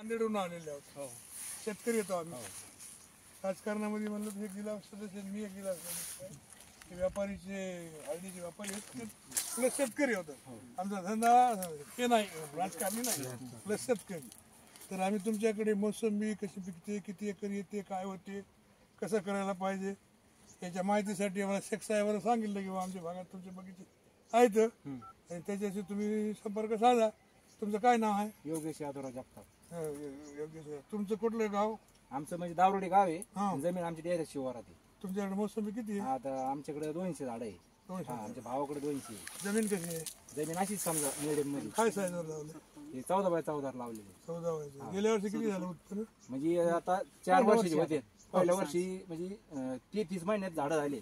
नांदेडहून आलेले आहोत. शेतकरी येतो आम्ही. राजकारणामध्ये म्हणलं तर एक जिल्हा सदस्य मी एक जिल्हा सदस्य आहे. व्यापारीचे हळदीचे व्यापारी प्लस शेतकरी होतात. आमचा धंदा हे नाही राजकारणी नाही प्लस शेतकरी. तर आम्ही तुमच्याकडे मोसंबी कशी पिकते, किती एकर येते, काय होते, कसं करायला पाहिजे याच्या माहितीसाठी आम्हाला शेख साहेबांना सांगितलं की आमच्या भागात तुमचे बगीचे आहेत आणि त्याच्याशी तुम्ही संपर्क साधा. तुमचं काय नाव आहे? योगेश यादवराव जगताप. योगेश. तुमचं कुठलं गाव? आमचं म्हणजे दावरोडी गाव आहे. जमीन आमची डायरेक्ट शिवारात आहे. तुमच्याकडे मोसंबी किती आहे? आता आमच्याकडे 200 झाड आहे. आमच्या भावाकडे 200. जमीन कशी आहे? जमीन अशीच समजा मिडियम मध्ये. काय साईजवर लावले? हे 14 बाय 14 लावलेले. 14 बाय. गेल्या वर्षी किती झालं उत्पन्न? म्हणजे आता 4 वर्षाचे होते. पहिल्या वर्षी म्हणजे 33 महिन्यात झाडं झाले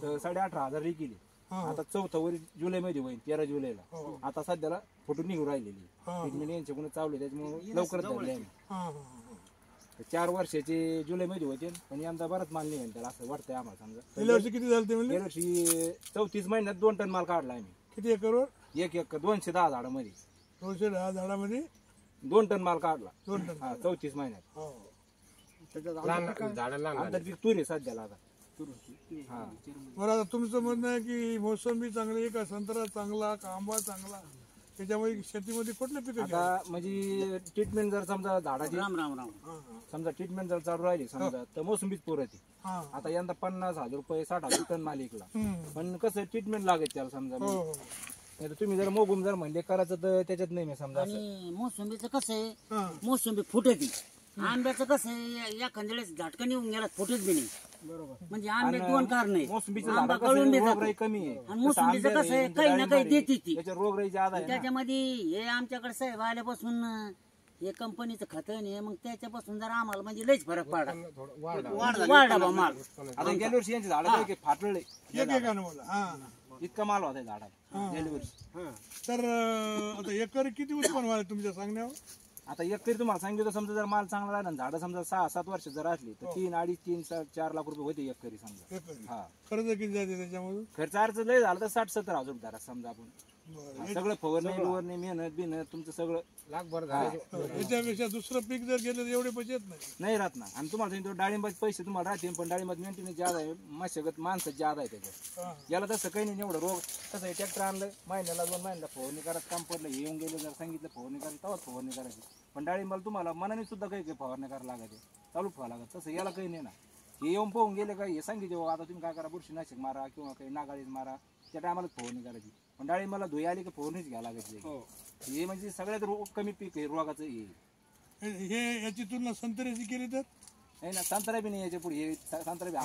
तर 18,500 केली. आता 4थं वर जुलै मध्ये होईल 13 जुलैला. आता सध्याला फुटून निघून राहिलेली. ट्रीटमेंट यांच्याकडून चालू आहे त्याच्यामुळे लवकरच झाले आम्ही. 4 वर्षाचे जुलै मध्ये होते पण यंदा बराच माल निघेल त्याला असं वाटतंय आम्हाला. समजा गेल्या वर्षी किती झालं ते म्हणले? गेल्या वर्षी 34 महिन्यात 2 टन माल काढला आम्ही. किती एकरवर? 1 एकर 210 झाडामध्ये. 210 झाडामध्ये 2 टन माल काढला. 2 टन. 34 महिन्यात. आमचं पीक तूर आहे सध्याला आता. बरं, आता तुमचं म्हणणं आहे की मोसंबी चांगली का संत्रा चांगला का आंबा चांगला, त्याच्यामुळे शेतीमध्ये कुठले पिकं आता म्हणजे ट्रीटमेंट जर समजा झाडाची समजा ट्रीटमेंट जर चालू राहिली समजा तर मोसंबीच पुरते. आता यंदा 50,000 रुपये 60,000 टन माल विकला. पण कसं ट्रीटमेंट लागेल त्याला समजा. नाही तर तुम्ही जर मोगून जर म्हणले करायचं तर त्याच्यात नाही मी समजा. आणि मोसंबीचं कसं आहे, मोसंबी फुटती. आंब्याचं कसं आहे, या खंदळेच झटकन येऊन गेला फुटत बी नाही. बरोबर. म्हणजे आंबे 2 कारण आहे. आंबा कळून देतात कमी आहे आणि मोसंबीचं कसं आहे, काही ना काही देते ती. त्याच्या रोगराई ज्यादा आहे. त्याच्यामध्ये हे आमच्याकडे साहेब आल्यापासून हे कंपनीचं खत आहे मग त्याच्यापासून जर आम्हाला म्हणजे लयच फरक पडला. वाढला बा माल. आता गेल्या वर्षी यांचे झाड फाटले इतका माल होता झाडाला गेल्या वर्षी. तर आता एकर किती उत्पन्न व्हायला तुमच्या सांगण्यावर? आता एकरी तुम्हाला सांगितलं समजा जर माल चांगला राहिला झाडं समजा 6-7 वर्ष जर असली तर 3, 2.5, 3, 4 लाख रुपये होते एकरी समजा. हा खर्च किती जाते त्याच्यामधून? खर्च अर्ज लय झाला तर 60-70 हजार रुपये समजा आपण. सगळं फवारणी मेहनत बिनत तुमचं सगळं लाखभर झालं. याच्यापेक्षा दुसरं पीक जर गेलं तर एवढे पैसे येत नाही राहत ना. आणि तुम्हाला सांगितलं डाळिंबाचे पैसे तुम्हाला राहते पण डाळिंबात मेंटेनन्स ज्यादा आहे, मशागत माणसं ज्यादा आहे त्याच्यात. याला तसं काही नाही एवढं रोग. तसं हे ट्रॅक्टर आणलं महिन्याला 2 महिन्याला फवारणी करायचं काम पडलं हे येऊन गेले जर सांगितलं फवारणी करायचं तेव्हाच फवारणी करायची. पण डाळिंबाला तुम्हाला मनाने सुद्धा काही काही फवारणी करायला लागायचे चालू ठेवा लागत. तसं याला काही नाही ना. हे येऊन पाहून गेले का हे सांगितले आता तुम्ही काय करा बुरशीनाशक मारा किंवा काही नागाळीच मारा त्या टायमाला फवारणी करायची. पण डाळिंबाला धुई आली की फवारणीच घ्यायला लागायची. हे म्हणजे सगळ्यात कमी पीक आहे रोगाचं हे. याची तुलना संत्र्याची केली तर नाही ना. संत्रा बी नाही याच्या पुढे हे संत्रा बी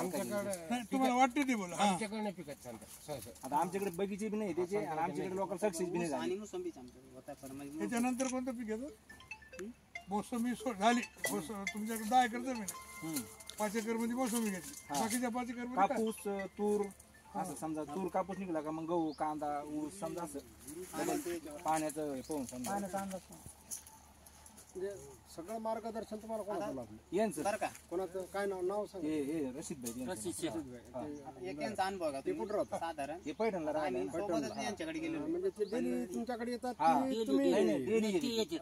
तुम्हाला वाटते ते बोला. आता आमच्याकडे बगीचे बी नाही त्याचे आणि आमच्याकडे लोकल सक्सेस बी नाही झाली. त्याच्यानंतर कोणतं पीक येतं? मोसंबी झाली. तुमच्याकडे 10 एकर जमीन आहे. 5 एकर मध्ये मोसंबी घेतली. बाकीच्या 5 एकर कापूस तूर असं समजा. तूर कापूस निघला का मग गहू कांदा ऊस समजा असं पाण्याचं पाहून समजा. सगळं मार्गदर्शन तुम्हाला कोणाचं लागलं? यांचं कोणाचं काय नाव सांग? हे रशीद भाई साधारण हे पैठणला राहिले म्हणजे ते डेली तुमच्याकडे येतात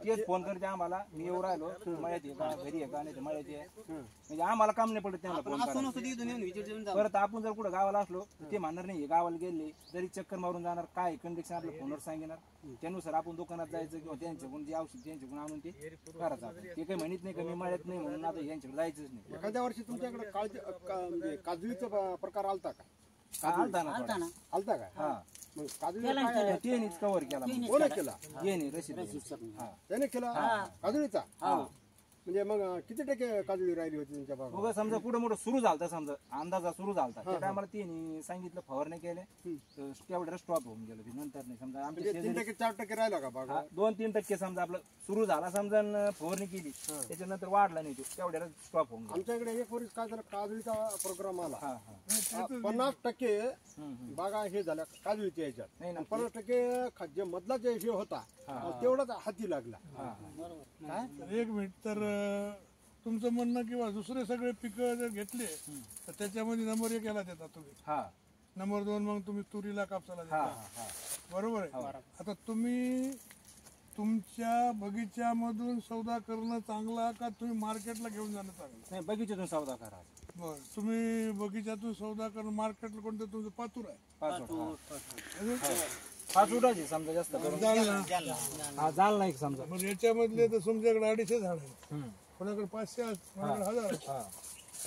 तेच फोन करते आम्हाला. मी येऊ राहिलो मळ्यात आहे का घरी आहे का नाही मळ्यात आहे म्हणजे आम्हाला काम नाही पडत त्यांना फोन करायला. परत आपण जर कुठं गावाला असलो ते म्हणणार नाही गावाला गेले जरी चक्कर मारून जाणार काय कंडिशन आपल्या फोनवर सांगणार त्यानुसार आपण दुकानात जायचं किंवा त्यांच्याकडून जे औषध त्यांच्याकडून आणून ते करायचं. ते काही म्हणत नाही का मी मळ्यात नाही म्हणून आता यांच्याकडे जायचंच नाही. एखाद्या वर्षी तुमच्याकडे म्हणजे काजळीचा प्रकार आलता का? आलता ना आलता काय? हा मग काजळी तेनीच कव्हर केला. कोणा केला? येणे रशीद त्याने केला काजळीचा. म्हणजे मग किती टक्के काजळी राहिली होती तुमच्या भागात? बघा समजा कुठं मोठं सुरू झालता समजा अंदाजा सुरू झालता त्या टायमाला त्यांनी सांगितलं फवारणी केले तेवढ्या स्टॉप होऊन गेलं. नंतर नाही समजा आमच्या 3-4% राहिला का भाग? 2-3% समजा आपलं सुरू झाला समजा फवारणी केली त्याच्यानंतर वाढला नाही तो तेवढ्या स्टॉप होऊन गेला. आमच्याकडे एक वर्ष काय झालं काजळीचा प्रोग्राम आला. 50% बागा हे झाल्या काजळीच्या याच्यात. 50% जे मधला जे हे होता तेवढाच हाती लागला. एक मिनिट. तर तुमचं म्हणणं किंवा दुसरे सगळे पिकं जर घेतले तर त्याच्यामध्ये नंबर 1 याला देता तुम्ही. नंबर 2 मग तुम्ही तुरीला कापसाला देता. बरोबर आहे. आता तुम्ही तुमच्या बगीच्यामधून सौदा करणं चांगला का तुम्ही मार्केटला घेऊन जाणं चांगलं? नाही बगीच्यातून सौदा करा. बरं, तुम्ही बगीच्यातून सौदा करून मार्केटला कोणतं तुमचं पातूर आहे? 5 उठायचे समजा जास्त करून. हा जाल नाही समजा. बरं, याच्यामधले तर तुमच्याकडे 250 झाड आहेत, कोणाकडे 500 आहेत, कोणाकडे 1000 आहेत.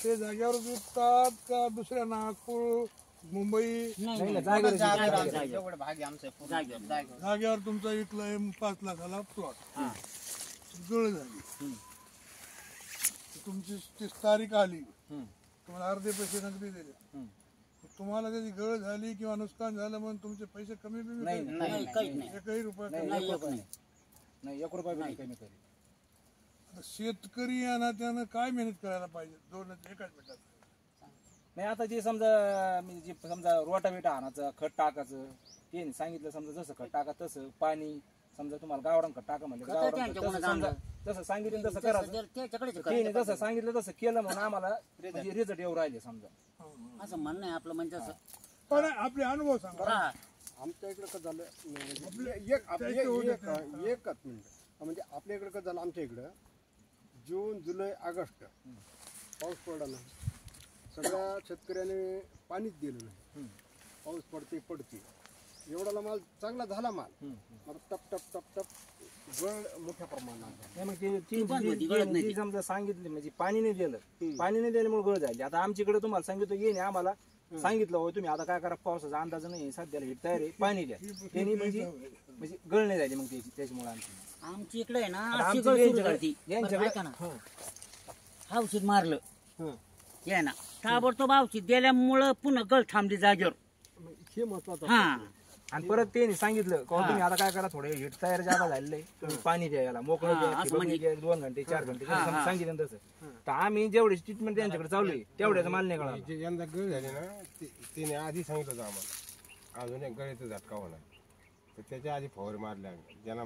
ते जागेवर विकतात का दुसऱ्या नागपूर मुंबई नाही ना जागेवर जागेवर तुमचा विकलाय 5 लाखाला प्लॉट जुळ झाली, तुमची ती तारीख आली, तुम्हाला अर्धे पैसे नगदी दिले, तुम्हाला त्याची गळ झाली किंवा नुकसान झालं म्हणून तुमचे पैसे कमी बिमी नाही नाही काहीच नाही. एकही रुपया कमी. नाही 1 रुपया बी नाही कमी करी. आता शेतकरी या नात्यानं काय मेहनत करायला पाहिजे? दोन एकाच मिनिटात. नाही आता जे समजा मी जे समजा रोटा बिटा आणायचं खत टाकायचं ते सांगितलं समजा जसं खत टाका तसं पाणी समजा तुम्हाला गावरान खत टाका म्हणलं गावरान खत तसं समजा जसं सांगितलं तसं करायचं. ते जसं सांगितलं तसं केलं म्हणून आम्हाला म्हणजे रिझल्ट येऊ राहिले समजा. असं म्हणणं आहे आपलं म्हणजे असं. पण आपले अनुभव सांगा. हा. आमच्या इकडे कसं झालं एकच मिनिट म्हणजे आपल्या इकडे कसं झालं आमच्या इकडं जून जुलै ऑगस्ट पाऊस पडला नाही, सगळ्या शेतकऱ्याने पाणीच दिलं नाही. पाऊस पडते एवढाला माल चांगला झाला माल, आता टप टप टप टप गळ मोठ्या प्रमाणात. नाही मग ते समजा सांगितलं म्हणजे पाणी नाही दिल्यामुळे गळ झाली. आता आमच्याकडे तुम्हाला सांगितलं येणे आम्हाला सांगितलं हो तुम्ही आता काय करा पावसाचा अंदाज नाही सध्याला हिट तयार आहे पाणी द्या त्यांनी म्हणजे गळ नाही झाली मग त्याच्यामुळे आमची इकडे आहे ना आमची अशी गळ सुरू यांच्याकडे- झाली. यांच्याकडे- बरं, ऐका ना, औषध मारलं हे ना ताबडतोब औषध दिल्यामुळं पुन्हा गळ थांबली जागेवर. हे महत्वाचं. हा आणि परत त्यांनी सांगितलं का तुम्ही आता काय करा थोडे हिट तयार जादा झालेलं तुम्ही पाणी द्या याला मोकळं द्या असं ठिबक द्या, 2 घंटे 4 घंटे जसं सांगितलं तसं. तर आम्ही जेवढे ट्रीटमेंट त्यांच्याकडे चालू आहे तेवढ्याचा माल निघाला. जे यंदा गळ झाली ना तिने आधी सांगितलं होतं आम्हाला अजून एक गळीचा झटका होणार, तर त्याच्या आधी फवारे मारल्या ज्यांना